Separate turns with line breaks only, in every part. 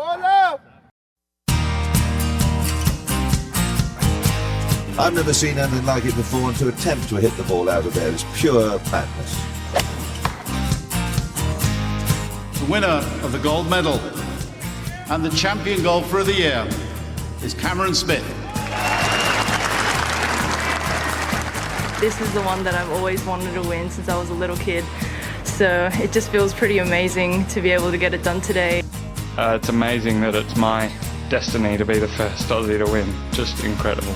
I've never seen anything like it before, and to attempt to hit the ball out of there is pure madness.
The winner of the gold medal and the champion golfer of the year is Cameron Smith.
This is the one that I've always wanted to win since I was a little kid. So it just feels pretty amazing to be able to get it done today.
It's amazing that it's my destiny to be the first Aussie to win. Just incredible.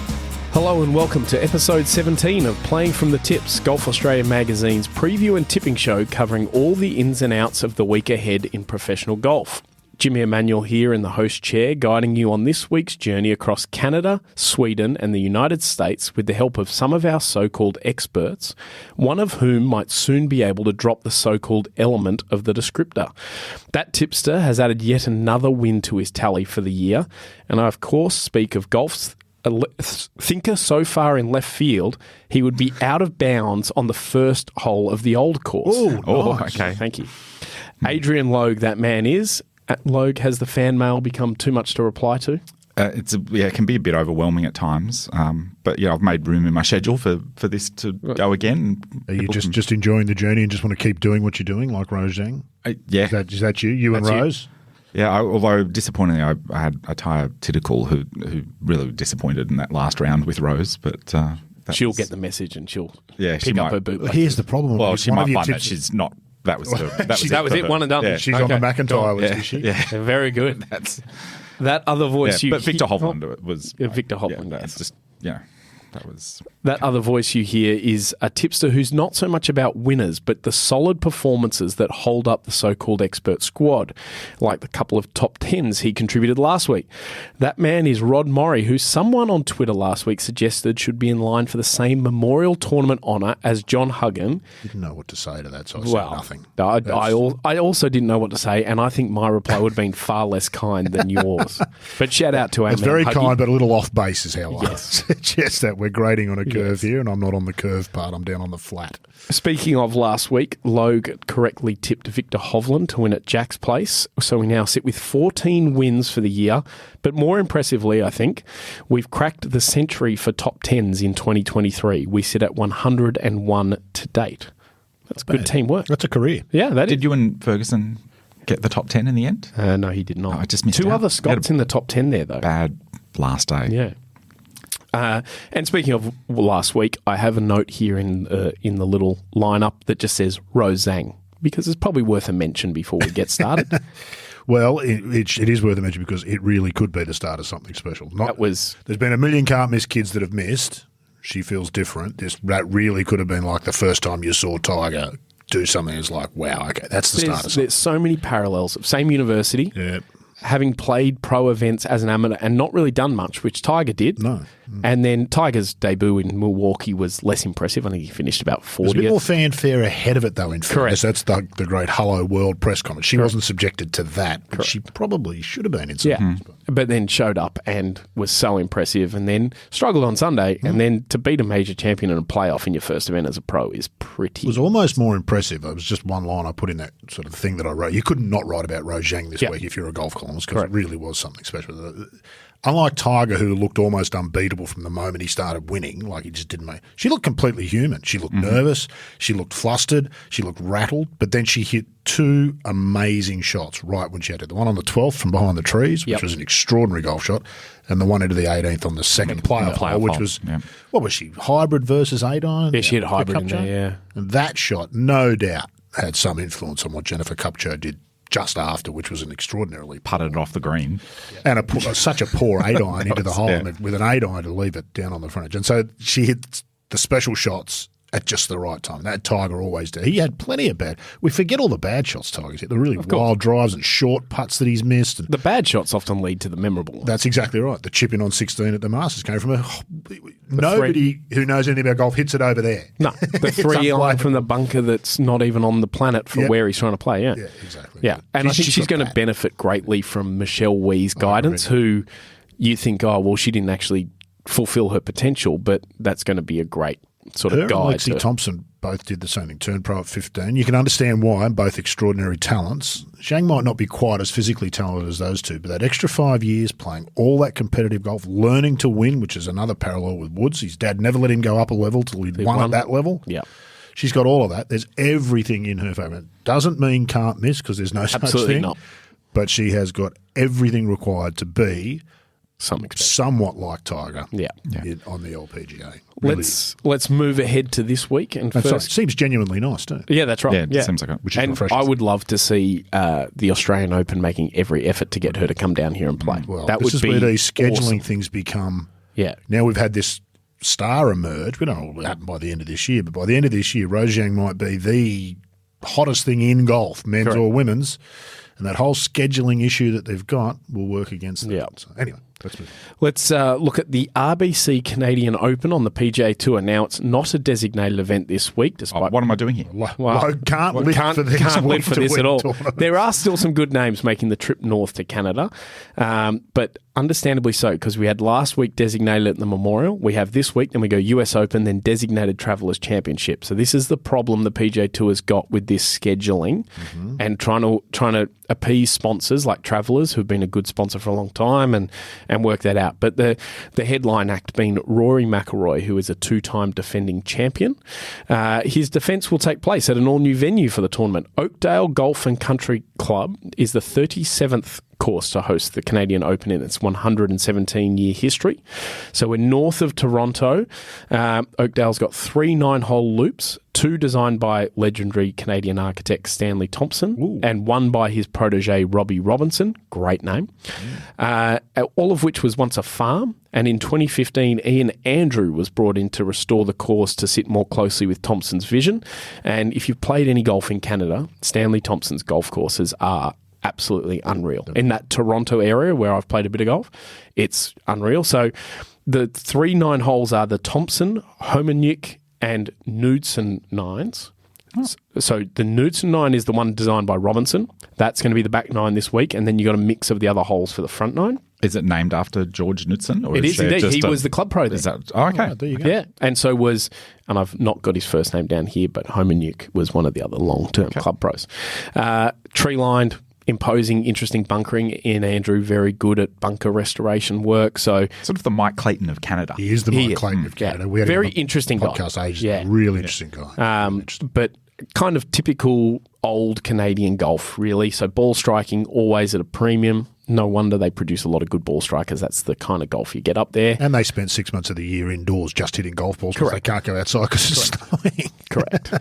Hello and welcome to episode 17 of Playing from the Tips, Golf Australia magazine's preview and tipping show covering all the ins and outs of the week ahead in professional golf. Jimmy Emanuel here in the host chair, guiding you on this week's journey across Canada, Sweden and the United States with the help of some of our so-called experts, one of whom might soon be able to drop the so-called element of the descriptor. That tipster has added yet another win to his tally for the year, and I of course speak of golf's thinker so far in left field, he would be out of bounds on the first hole of the old course.
Nice.
Okay. Thank you. Adrian Logue, that man is. Logue, has the fan mail become too much to reply to?
It can be a bit overwhelming at times. But yeah, I've made room in my schedule for this to go again.
Are you just enjoying the journey and just want to keep doing what you're doing, like Rose Zhang?
Yeah.
Is that you? You and Rose?
Yeah, although disappointingly, I had Ataya Tidikul who really disappointed in that last round with Rose, but
she'll get the message and she'll
pick
up her boot.
Here's the problem.
Well, she might find that she's not. That was it.
One and done.
Yeah. She's on the McIntyre list, is she?
Yeah,
very good. That other voice
but Victor Hovland was
Victor Hovland.
That's just that was.
That other voice you hear is a tipster who's not so much about winners, but the solid performances that hold up the so-called expert squad, like the couple of top tens he contributed last week. That man is Rod Morrie, who someone on Twitter last week suggested should be in line for the same memorial tournament honour as John Huggan.
Didn't know what to say to that, so I said nothing.
I also didn't know what to say, and I think my reply would have been far less kind than yours. But shout out to our man,
very
Huggy.
kind, but a little off base is how I
suggest
that we're grading on a curve here, and I'm not on the curve part, I'm down on the flat.
Speaking of last week, Logue correctly tipped Victor Hovland to win at Jack's Place, so we now sit with 14 wins for the year. But more impressively, I think, we've cracked the century for top tens in 2023. We sit at 101 to date. That's good teamwork.
That's a career.
Yeah, that
Did you and Ferguson get the top 10 in the end?
No, he did not.
I just missed
Two
out.
other Scots in the top 10 there, though.
Bad last day.
Yeah. And speaking of last week, I have a note here in the little lineup that just says Rose Zhang, because it's probably worth a mention before we get started.
Well, it is worth a mention because it really could be the start of something special. There's been a million can't miss kids that have missed. She feels different. That really could have been like the first time you saw Tiger do something. It's like, wow, okay, that's the start of something.
There's so many parallels. Same university.
Yeah.
Having played pro events as an amateur and not really done much, which Tiger did.
No.
And then Tiger's debut in Milwaukee was less impressive. I think he finished about 40th.
There's a bit more fanfare ahead of it, though, in fairness.
Correct.
That's the great Hello World press conference. She wasn't subjected to that, but she probably should have been in some things.
But then showed up and was so impressive and then struggled on Sunday. And then to beat a major champion in a playoff in your first event as a pro is pretty...
It was almost more impressive. It was just one line I put in that sort of thing that I wrote. You could not write about Rose Zhang this week if you're a golf columnist because it really was something special. Unlike Tiger, who looked almost unbeatable from the moment he started winning, like he just didn't make... She looked completely human. She looked nervous. She looked flustered. She looked rattled. But then she hit two amazing shots right when she had it. The one on the 12th from behind the trees, which was an extraordinary golf shot, and the one into the 18th on the second playoff hole, which was... What was she? Hybrid versus 8-iron?
Yeah, she had hybrid in there, yeah.
And that shot, no doubt, had some influence on what Jennifer Kupcho did just after, which was an extraordinarily
putted it off the green.
And such a poor 8-iron into the hole with an 8-iron to leave it down on the front edge. And so she hit the special shots at just the right time. That Tiger always did. He had plenty of bad. We forget all the bad shots Tiger's hit, the really wild drives and short putts that he's missed. And
the bad shots often lead to the memorable ones.
That's exactly right. The chip in on 16 at the Masters came from nobody who knows anything about golf hits it over there.
No, the 3-iron from the bunker that's not even on the planet for where he's trying to play. Yeah,
exactly.
Yeah, and I think she's going to benefit greatly from Michelle Wee's guidance, who you think, oh, well, she didn't actually fulfill her potential, but that's going to be a great sort of guide.
Lexi Thompson both did the same thing, turned pro at 15. You can understand why, both extraordinary talents. Zhang might not be quite as physically talented as those two, but that extra 5 years playing all that competitive golf, learning to win, which is another parallel with Woods. His dad never let him go up a level till he'd won at that level.
Yeah.
She's got all of that. There's everything in her favour. Doesn't mean can't miss because there's no such
Absolutely
thing.
not.
But she has got everything required to be
Something
somewhat like Tiger on the LPGA. Really.
Let's move ahead to this week. And
That's
first,
right. Seems genuinely nice, too.
yeah, that's right.
Yeah, it seems like it.
Which is
and
refreshing.
I would love to see the Australian Open making every effort to get her to come down here and play.
Well,
that
this
would
is
be
where these scheduling
awesome.
things become.
Yeah.
Now we've had this star emerge. We don't know what will happen by the end of this year, but by the end of this year, Rose Zhang might be the hottest thing in golf, men's
Correct.
or women's. And that whole scheduling issue that they've got will work against them.
Yeah.
So anyway, let's move on.
Let's look at the RBC Canadian Open on the PGA Tour. Now, it's not a designated event this week, despite
What am I doing here?
Can't live for this,
can't live for this at all.
Tournament.
There are still some good names making the trip north to Canada, but understandably so, because we had last week designated at the Memorial. We have this week, then we go US Open, then designated Travelers Championship. So this is the problem the PGA Tour has got with this scheduling and trying to appease sponsors like Travelers, who've been a good sponsor for a long time, and work that out. But the headline act being Rory McIlroy, who is a two-time defending champion. His defence will take place at an all-new venue for the tournament. Oakdale Golf and Country Club is the 37th course to host the Canadian Open in its 117-year history. So we're north of Toronto. Oakdale's got 3 9-hole loops, 2 designed by legendary Canadian architect Stanley Thompson and 1 by his protege Robbie Robinson. Great name. All of which was once a farm. And in 2015, Ian Andrew was brought in to restore the course to sit more closely with Thompson's vision. And if you've played any golf in Canada, Stanley Thompson's golf courses are absolutely unreal. In that Toronto area where I've played a bit of golf, it's unreal. So the 3 9-holes are the Thompson, Hominiuk, and Knudsen 9s. So the Knudsen 9 is the one designed by Robinson. That's going to be the back 9 this week. And then you got a mix of the other holes for the front 9.
Is it named after George Knudsen? Or
It is
there
indeed.
just
He was the club pro there.
Is that, okay.
There you go.
Yeah, and so was, and I've not got his first name down here, but Hominiuk was one of the other long-term club pros. Tree-lined, imposing, interesting bunkering. In Andrew, very good at bunker restoration work. So
Sort of the Mike Clayton of Canada.
He is the
He
Mike
is.
Clayton of Canada.
Yeah.
We had him
Very
on the
interesting guy.
podcast ages
Yeah.
ago. Really interesting guy.
but kind of typical old Canadian golf, really. So ball striking always at a premium. No wonder they produce a lot of good ball strikers. That's the kind of golf you get up there.
And they spent 6 months of the year indoors just hitting golf balls because they can't go outside because it's snowing.
Correct.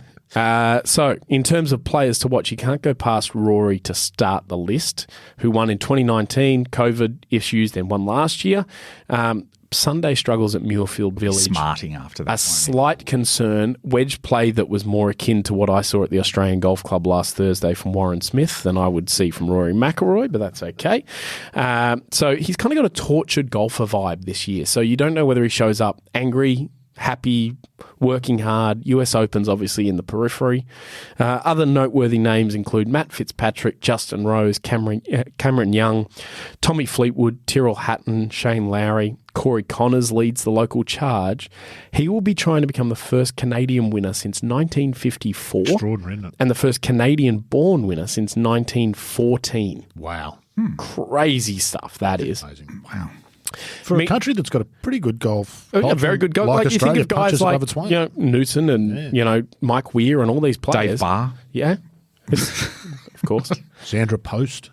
So, in terms of players to watch, you can't go past Rory to start the list, who won in 2019, COVID issues, then won last year. Sunday struggles at Muirfield Village.
Smarting after that.
A slight concern, wedge play that was more akin to what I saw at the Australian Golf Club last Thursday from Warren Smith than I would see from Rory McIlroy, but that's okay. So he's kind of got a tortured golfer vibe this year. So you don't know whether he shows up angry, happy, working hard. US Open's obviously in the periphery. Other noteworthy names include Matt Fitzpatrick, Justin Rose, Cameron Young, Tommy Fleetwood, Tyrrell Hatton, Shane Lowry. Corey Connors leads the local charge. He will be trying to become the first Canadian winner since 1954.
Extraordinary, isn't it?
And the first Canadian-born winner since 1914.
Wow.
Crazy stuff, that is.
Amazing.
Wow.
For a country that's got a pretty good golf
A
culture,
very good golf.
like
Like you think
Australia,
of guys
punches
like
above its weight.
Newton and Mike Weir and all these players.
Dave Barr.
Yeah, of course.
Sandra Post.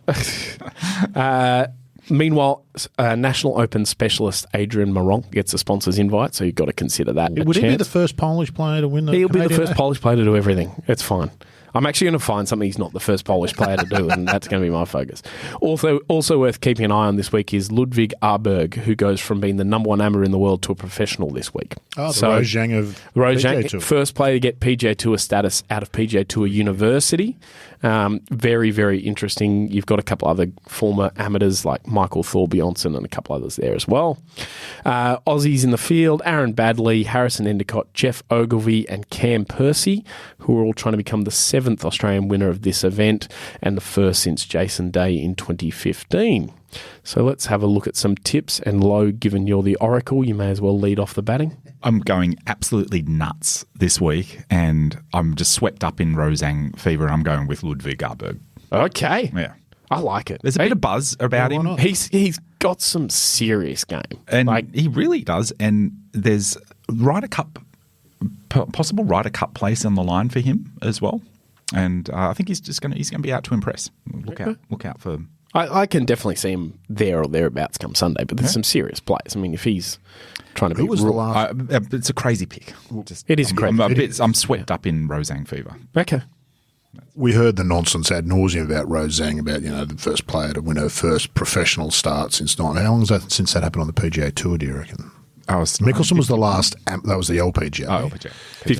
Meanwhile, National Open specialist Adrian Maronk gets a sponsor's invite, so you've got to consider that.
Would he be the first Polish player to win the
He'll be the
Canadian
first
Open?
Polish player to do everything. It's fine. I'm actually going to find something he's not the first Polish player to do, and that's going to be my focus. Also worth keeping an eye on this week is Ludwig Aberg, who goes from being the _1 amateur in the world to a professional this week.
Oh, the Rose Zhang of
Rose
PGA
Zhang,
Tour.
first player to get PGA Tour status out of PGA Tour University. Very, very interesting. You've got a couple other former amateurs like Michael Thorbjornsen and a couple others there as well. Aussies in the field, Aaron Badley, Harrison Endicott, Jeff Ogilvie and Cam Percy, who are all trying to become the 7th Australian winner of this event and the first since Jason Day in 2015. So let's have a look at some tips. And Lo, given you're the oracle, you may as well lead off the batting.
I'm going absolutely nuts this week, and I'm just swept up in Rozang fever, and I'm going with Ludwig Garberg.
Okay.
Yeah.
I like it.
There's a bit of buzz about him.
He's got some serious game.
And he really does. And there's possible Ryder Cup place on the line for him as well. And I think he's going to be out to impress. Look out for.
I can definitely see him there or thereabouts come Sunday, but there's some serious players. I mean, if he's trying to be...
Who was the last...
it's a crazy pick.
It is crazy.
I'm swept up in Rozang fever.
Okay.
We heard the nonsense ad nauseum about Rozang, about the first player to win her first professional start since How long is that since that happened on the PGA Tour, do you reckon? Mickelson was the last. That was the LPGA.
Oh, LPGA.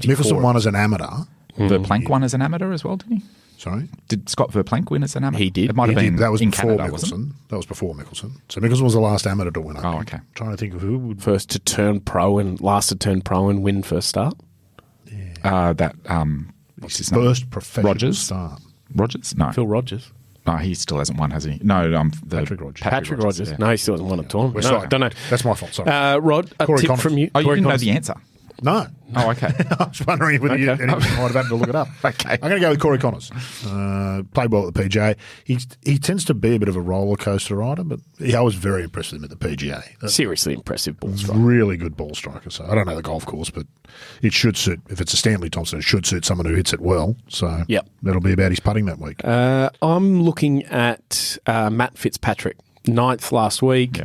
Mickelson won as an amateur.
Verplank won as an amateur as well, didn't he?
Sorry?
Did Scott Verplank win as an amateur?
He did.
It might have been
that was
in
before
Canada,
Mickelson. That was before Mickelson. So Mickelson was the last amateur to win.
Oh, okay.
I'm trying to think of who would...
First to turn pro and last to turn pro and win first start.
What's his name?
First professional
Rogers?
start.
Rogers? No.
Phil Rogers.
No, he still hasn't won, has he? No,
Patrick Rogers.
Patrick Rogers.
Yeah.
No, he still hasn't won a tournament.
Sorry.
I don't know.
That's my fault. Sorry.
Rod, a
Corey
tip
Connors.
from you.
Oh, you
Corey
didn't know
Connors.
the answer?
No.
Oh, okay.
I was wondering whether anyone might have had to look it up.
Okay.
I'm going to go with Corey Connors. Played well at the PGA. He tends to be a bit of a roller coaster rider, but I was very impressed with him at the PGA.
Seriously impressive ball striker.
Really good ball striker. So I don't know the golf course, but it should suit. If it's a Stanley Thompson, it should suit someone who hits it well. So that'll be about his putting that week.
I'm looking at Matt Fitzpatrick, 9th last week,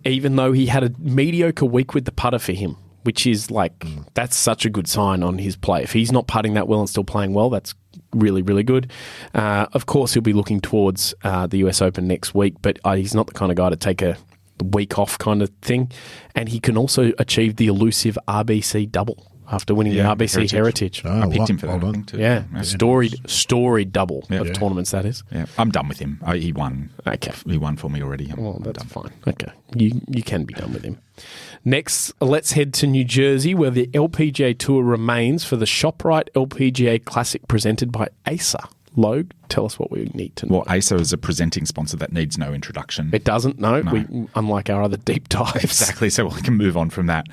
even though he had a mediocre week with the putter for him, which is that's such a good sign on his play. If he's not putting that well and still playing well, that's really, really good. Of course, he'll be looking towards the US Open next week, but he's not the kind of guy to take a week off kind of thing. And he can also achieve the elusive RBC double after winning the RBC Heritage.
Oh,
I picked him for
well
that, I
done.
think, too.
Yeah, storied double of tournaments, that is.
Yeah, I'm done with him. He won.
Okay.
He won for me already.
Well, that's fine. Okay. You can be done with him. Next, let's head to New Jersey, where the LPGA Tour remains for the ShopRite LPGA Classic presented by Acer. Logue, tell us what we need to know.
Well, Acer is a presenting sponsor that needs no introduction.
It doesn't, no. Unlike our other deep dives.
Exactly, so we can move on from that.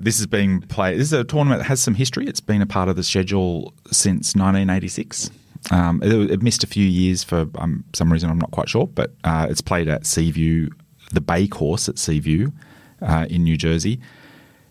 This is being played. This is a tournament that has some history. It's been a part of the schedule since 1986. It missed a few years for some reason, I'm not quite sure, but it's played at Seaview, the Bay Course at Seaview in New Jersey.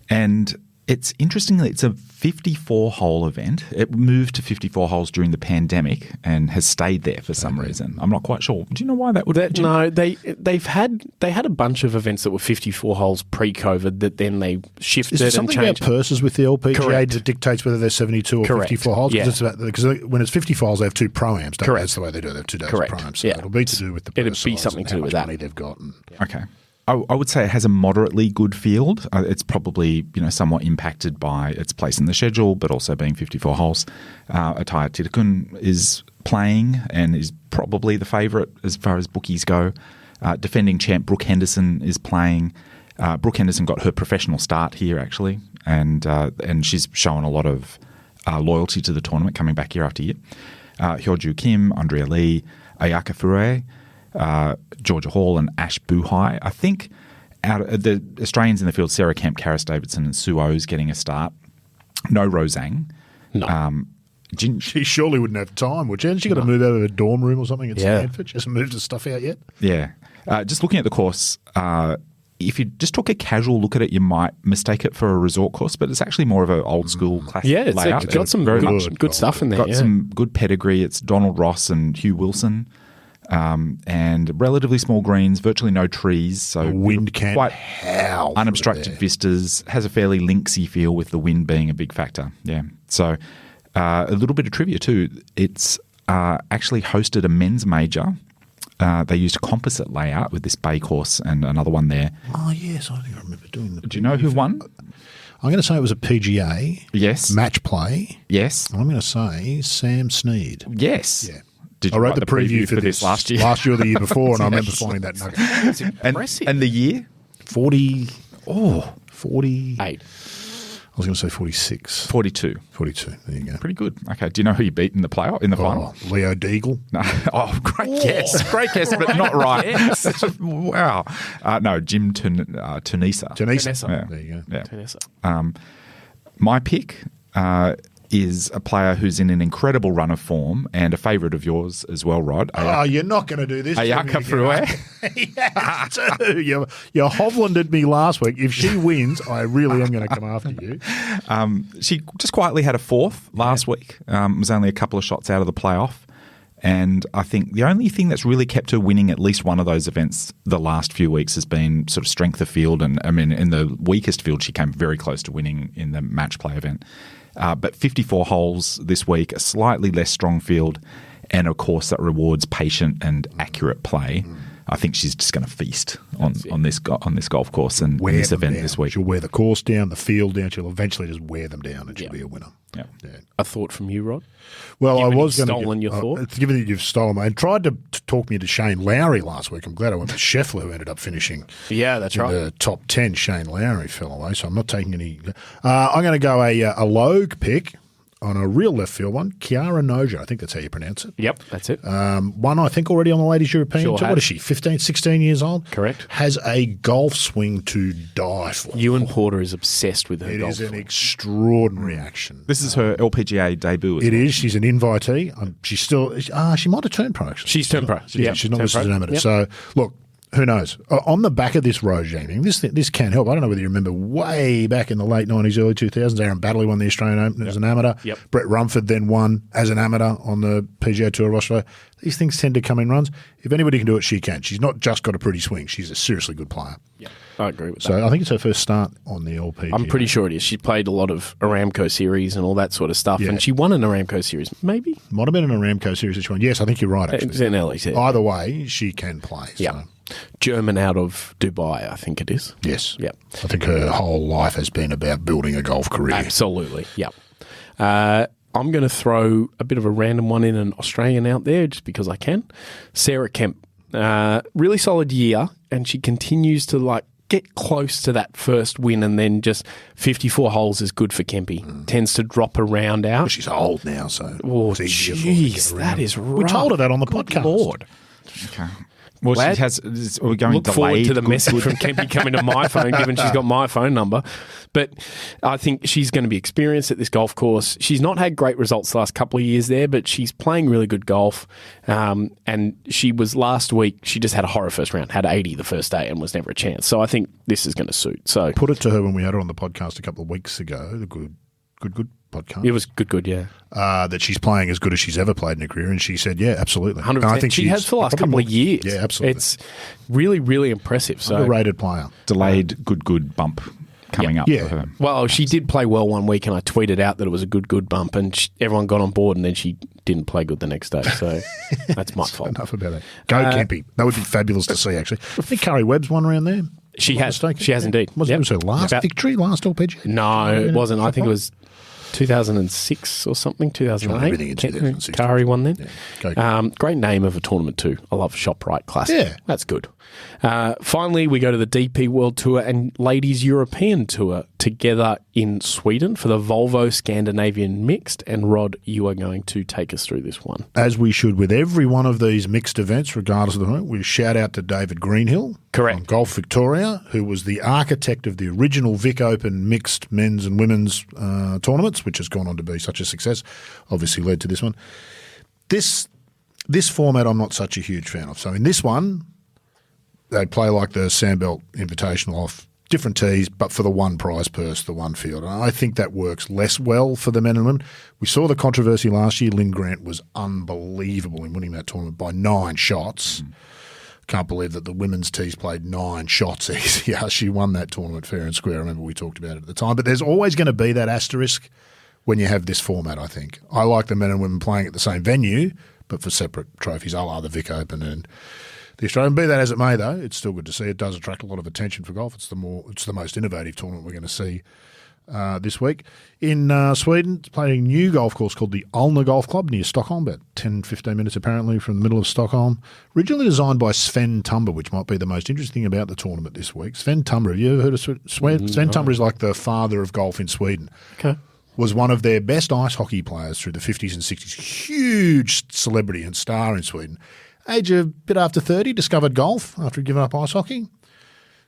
And it's interestingly, it's a 54-hole event. It moved to 54 holes during the pandemic and has stayed there for some reason. I'm not quite sure. Do you know why that would?
No, they had a bunch of events that were 54 holes pre-COVID that then they shifted
Is there
and
something
changed.
about purses with the LPGA
Correct.
that dictates whether they're 72 or 54 holes?
Yeah.
Because when it's 54 holes, they have two pro-ams.
Correct.
That's the way they do it. They have 2 days
Correct.
of pro-ams. So
Yeah.
it'll be to do with the
It'll
purse
be
size
something
and
to do
how
with
much
that.
money they've got.
Okay. I would say it has a moderately good field. It's probably somewhat impacted by its place in the schedule, but also being 54 holes. Ataya Titakun is playing and is probably the favourite as far as bookies go. Defending champ Brooke Henderson is playing. Brooke Henderson got her professional start here actually, and she's shown a lot of loyalty to the tournament, coming back year after year. Hyoju Kim, Andrea Lee, Ayaka Furue, Georgia Hall and Ash Buhai. I think out of the Australians in the field, Sarah Kemp, Karis Davidson and Sue O's getting a start. No Rozang.
No.
She surely wouldn't have time, would she? Hasn't she got to move out of her dorm room or something at Stanford? She hasn't moved her stuff out yet?
Yeah. Just looking at the course, if you just took a casual look at it, you might mistake it for a resort course, but it's actually more of an old school classic layout.
It's got some good stuff in there.
Got some good pedigree. It's Donald Ross and Hugh Wilson. And relatively small greens, virtually no trees, so
the wind can
quite
howl
unobstructed vistas. Has a fairly linksy feel with the wind being a big factor. Yeah, so a little bit of trivia too. It's actually hosted a men's major. They used a composite layout with this Bay Course and another one there.
Oh yes, I think I remember doing the.
Do you know who won?
I'm going to say it was a PGA.
Yes.
Match play.
Yes.
I'm going to say Sam Snead.
Yes.
Yeah.
Did you
I wrote
write
the preview for this
last year?
Last year or the year before, and I remember finding that nugget.
That's impressive.
And the year?
40.
8.
I was going to say 46.
42.
42. There you go.
Pretty good. Okay. Do you know who you beat in the final?
Leo Deagle.
No. Oh, great guess. Great guess, but not right. Wow. No, Jim Tunisa.
Tunisa.
Yeah.
There you go.
Yeah.
Tunisa.
My pick is a player who's in an incredible run of form and a favourite of yours as well, Rod.
You're not going to do this.
Ayaka Frue.
Yes, too. You Hovlanded me last week. If she wins, I really am going to come after you.
She just quietly had a fourth last week. Was only a couple of shots out of the playoff. And I think the only thing that's really kept her winning at least one of those events the last few weeks has been sort of strength of field. And I mean, in the weakest field, she came very close to winning in the match play event. But 54 holes this week, a slightly less strong field, and a course that rewards patient and accurate play. I think she's just going to feast on this golf course and this event this week.
She'll wear the course down, the field down. She'll eventually just wear them down, and she'll be a winner.
Yeah.
A thought from you, Rod?
Well,
Given
I was
you've
going to
stolen your thought.
Given that you've stolen and tried to talk me into Shane Lowry last week. I'm glad I went with Scheffler, who ended up finishing.
Yeah, that's right.
The top 10. Shane Lowry fell away, so I'm not taking any. I'm going to go a Logue pick on a real left field one. Chiara Noja, I think that's how you pronounce it.
Yep, that's it.
One, I think, already on the Ladies European Tour. What is she, 15, 16 years old?
Correct.
Has a golf swing to die for.
Ewan Porter is obsessed with her golf.
It is an extraordinary action.
This is her LPGA debut.
It is. She's an invitee. She's still. She might have turned pro, actually.
She's turned pro.
Yeah, she's not listed as an amateur. So, look, who knows? On the back of this Rojae thing, this can help. I don't know whether you remember way back in the late 90s, early 2000s, Aaron Baddeley won the Australian Open as an amateur.
Yep.
Brett Rumford then won as an amateur on the PGA Tour of Australia. These things tend to come in runs. If anybody can do it, she can. She's not just got a pretty swing. She's a seriously good player.
Yeah, I agree with that.
So I think it's her first start on the LPGA.
I'm pretty sure it is. She played a lot of Aramco series and all that sort of stuff, and she won an Aramco series, maybe?
Might have been an Aramco series that she won. Yes, I think you're right, actually.
It's an LEC.
Either way, she can play.
Yeah.
So.
German out of Dubai, I think it is.
Yes.
Yep.
I think her whole life has been about building a golf career.
Absolutely. Yep. I'm going to throw a bit of a random one in, an Australian out there just because I can. Sarah Kemp. Really solid year, and she continues to get close to that first win, and then just 54 holes is good for Kempy. Tends to drop around out.
But she's old now, so
Oh,
it's easier for her to get
jeez,
around.
that is rough.
We told her that on the podcast.
Lord.
Okay. Well,
Lad,
she has. We're going
Look forward
delayed.
to the message from Kempy coming to my phone, given she's got my phone number. But I think she's going to be experienced at this golf course. She's not had great results the last couple of years there, but she's playing really good golf. And she was last week, she just had a horror first round, had 80 the first day and was never a chance. So I think this is going to suit. So
Put it to her when we had her on the podcast a couple of weeks ago, the good podcast.
It was good, yeah.
That she's playing as good as she's ever played in her career, and she said, yeah, absolutely.
100%.
And I think
she has for the last couple of years.
Yeah, absolutely.
It's really, really impressive. So
Underrated player.
Delayed good bump coming up for her.
Well, she did play well one week, and I tweeted out that it was a good bump, and everyone got on board, and then she didn't play good the next day. So that's my fault.
Enough about that. Go Kempy. That would be fabulous to see, actually. I think Curry Webb's won around there.
She has.
Mistaken.
She has indeed.
Was it her last victory, last LPGA?
No, it wasn't. I think it was 2006 or something, 2008.
Everything in 2006.
Kari won then.
Yeah.
Great name of a tournament too. I love ShopRite Classic.
Yeah.
That's good. Finally, we go to the DP World Tour and Ladies European Tour together in Sweden for the Volvo Scandinavian Mixed. And Rod, you are going to take us through this one.
As we should with every one of these mixed events, regardless of the event, we shout out to David Greenhill.
Correct.
From Golf Victoria, who was the architect of the original Vic Open mixed men's and women's tournaments, which has gone on to be such a success, obviously led to this one. This format I'm not such a huge fan of. So in this one, they'd play like the Sandbelt Invitational off different tees, but for the one prize purse, the one field. And I think that works less well for the men and women. We saw the controversy last year. Lynn Grant was unbelievable in winning that tournament by 9 shots. Can't believe that the women's tees played 9 shots easier. She won that tournament fair and square. I remember we talked about it at the time. But there's always going to be that asterisk when you have this format, I think. I like the men and women playing at the same venue, but for separate trophies, a la the Vic Open and the Australian. Be that as it may, though, it's still good to see. It does attract a lot of attention for golf. It's the most innovative tournament we're going to see this week. In Sweden, playing a new golf course called the Alna Golf Club near Stockholm, about 10, 15 minutes apparently from the middle of Stockholm. Originally designed by Sven Tumba, which might be the most interesting about the tournament this week. Sven Tumba, have you ever heard of Sven? Sven Tumba is like the father of golf in Sweden.
Okay.
Was one of their best ice hockey players through the 50s and 60s. Huge celebrity and star in Sweden. Age a bit after 30, discovered golf after he'd given up ice hockey.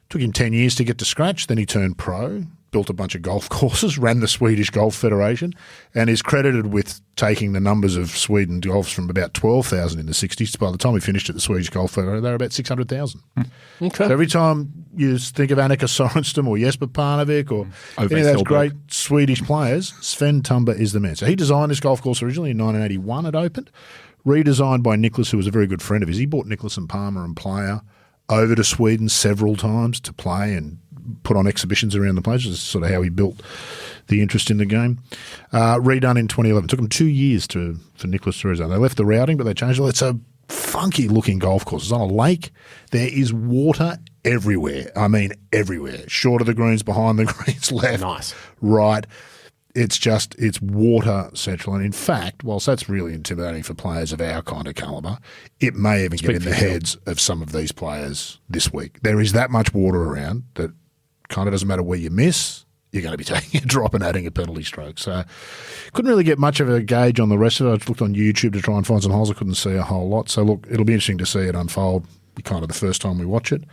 Took him 10 years to get to scratch. Then he turned pro, built a bunch of golf courses, ran the Swedish Golf Federation, and is credited with taking the numbers of Sweden golfs from about 12,000 in the 60s. By the time he finished at the Swedish Golf Federation, they were about 600,000.
Okay.
So every time you think of Annika Sorenstam or Jesper Parnevik or any of those great Swedish players, Sven Tumba is the man. So he designed this golf course originally in 1981. It opened, redesigned by Nicholas, who was a very good friend of his. He brought Nicholas and Palmer and Player over to Sweden several times to play and put on exhibitions around the place. This is sort of how he built the interest in the game. Redone in 2011. It took them 2 years for Nicholas to resign. They left the routing, but they changed it. It's a funky-looking golf course. It's on a lake. There is water everywhere. I mean everywhere. Short of the greens, behind the greens, left, right. It's water central. And in fact, whilst that's really intimidating for players of our kind of calibre, it may even get in the heads of some of these players this week. There is that much water around that kind of doesn't matter where you miss, you're going to be taking a drop and adding a penalty stroke. So couldn't really get much of a gauge on the rest of it. I just looked on YouTube to try and find some holes. I couldn't see a whole lot. So look, it'll be interesting to see it unfold kind of the first time we watch it.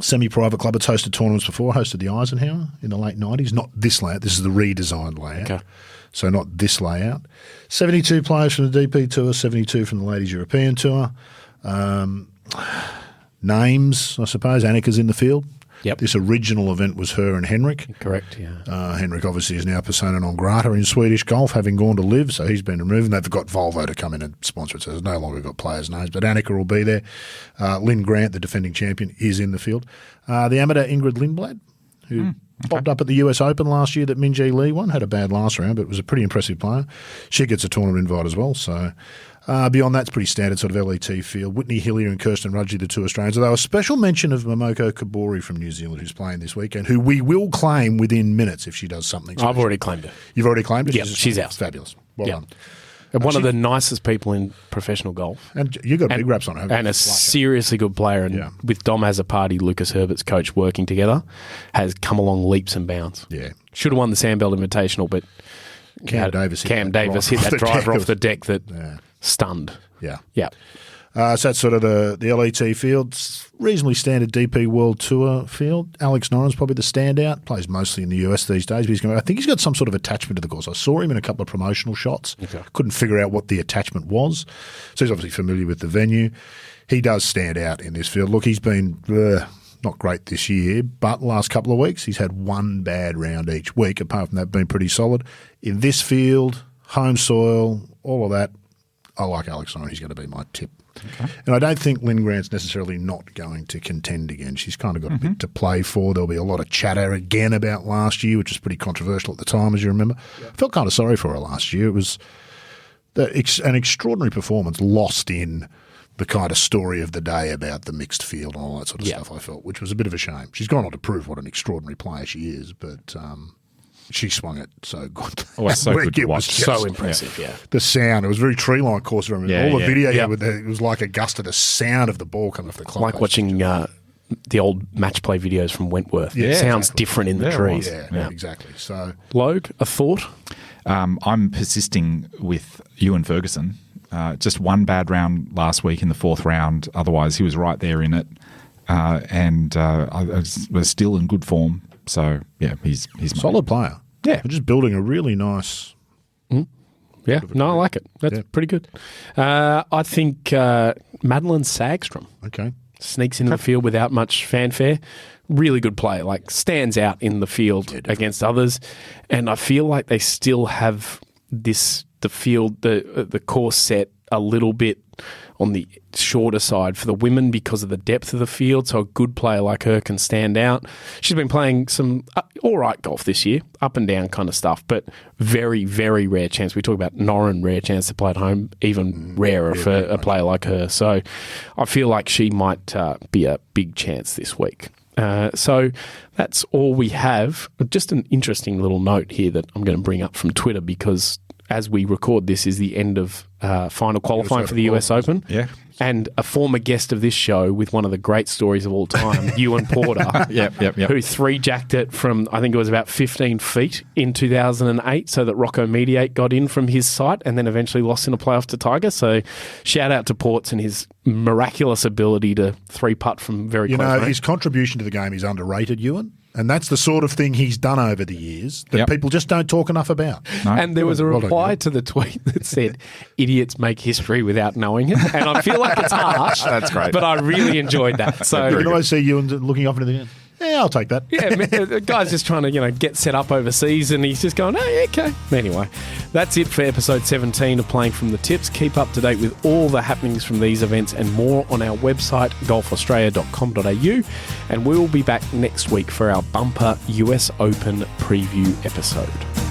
Semi-private club. It's hosted tournaments before. Hosted the Eisenhower in the late 90s. Not this layout. This is the redesigned layout. Okay. So not this layout. 72 players from the DP Tour, 72 from the Ladies European Tour. Names, I suppose. Annika's in the field.
Yep.
This original event was her and Henrik.
Correct, yeah.
Henrik obviously is now persona non grata in Swedish golf, having gone to live, so he's been removed. And they've got Volvo to come in and sponsor it, so there's no longer got players' names. But Annika will be there. Lynn Grant, the defending champion, is in the field. The amateur Ingrid Lindblad, who popped up at the US Open last year that Min-Ji Lee won, had a bad last round, but was a pretty impressive player. She gets a tournament invite as well, so... beyond that, it's pretty standard sort of LET field. Whitney Hillier and Kirsten Rudgley, the two Australians. Although a special mention of Momoko Kabori from New Zealand, who's playing this weekend, who we will claim within minutes if she does something special.
I've already claimed her.
You've already claimed her?
Yeah, she's out.
Fabulous. Well done.
And one of the nicest people in professional golf.
And you got big raps on her.
And a seriously good player. And with Dom Azzopardi, Lucas Herbert's coach, working together, has come along leaps and bounds. Yeah. Should have won the Sandbelt Invitational, but
Cam Davis
hit that driver off the deck that stunned.
Yeah.
Yeah.
So that's sort of the LET field. Reasonably standard DP World Tour field. Alex Noren's probably the standout. Plays mostly in the US these days. But I think he's got some sort of attachment to the course. I saw him in a couple of promotional shots. Okay. Couldn't figure out what the attachment was. So he's obviously familiar with the venue. He does stand out in this field. Look, he's been not great this year, but the last couple of weeks he's had one bad round each week. Apart from that, been pretty solid. In this field, home soil, all of that, I like Alex Noren. He's going to be my tip. Okay. And I don't think Lynn Grant's necessarily not going to contend again. She's kind of got a bit to play for. There'll be a lot of chatter again about last year, which was pretty controversial at the time, as you remember. Yeah. I felt kind of sorry for her last year. It was an extraordinary performance lost in the kind of story of the day about the mixed field and all that sort of stuff, I felt, which was a bit of a shame. She's gone on to prove what an extraordinary player she is, but she swung it so good.
Oh, it's so good to watch.
So impressive, The
sound. It was a very tree-like course. I remember all the video. It was like Augusta, the sound of the ball coming off the club.
Like watching the old match play videos from Wentworth.
Yeah,
it sounds different in the trees.
Yeah, exactly. So,
Logue, a thought?
I'm persisting with Ewan Ferguson. Just one bad round last week in the fourth round. Otherwise, he was right there in it. And I was still in good form. So, yeah, he's
solid player.
Yeah.
We're just building a really nice...
Yeah, no, I like it. That's pretty good. I think Madeline Sagstrom sneaks into the field without much fanfare. Really good player, like stands out in the field against others. And I feel like they still have the field, the course set a little bit on the shorter side for the women because of the depth of the field, so a good player like her can stand out. She's been playing some all right golf this year, up and down kind of stuff, but very, very rare chance. We talk about Noren, rare chance to play at home, even rarer for a player like her. So I feel like she might be a big chance this week. So that's all we have. Just an interesting little note here that I'm going to bring up from Twitter, because as we record, this is the end of final qualifying for the US Open.
Yeah.
And a former guest of this show with one of the great stories of all time, Ewan Porter, who 3-jacked it from, I think it was about 15 feet in 2008, so that Rocco Mediate got in from his site and then eventually lost in a playoff to Tiger. So shout out to Ports and his miraculous ability to 3-putt from very close range.
His contribution to the game is underrated, Ewan. And that's the sort of thing he's done over the years that people just don't talk enough about.
No.
And there was a reply to the tweet that said, idiots make history without knowing it. And I feel like it's harsh.
That's great.
But I really enjoyed that. So
You can always see Ewan looking up into the end. Yeah, I'll take that.
Yeah, the guy's just trying to, get set up overseas, and he's just going, oh, yeah, okay. Anyway, that's it for episode 17 of Playing from the Tips. Keep up to date with all the happenings from these events and more on our website, golfaustralia.com.au, and we will be back next week for our bumper US Open preview episode.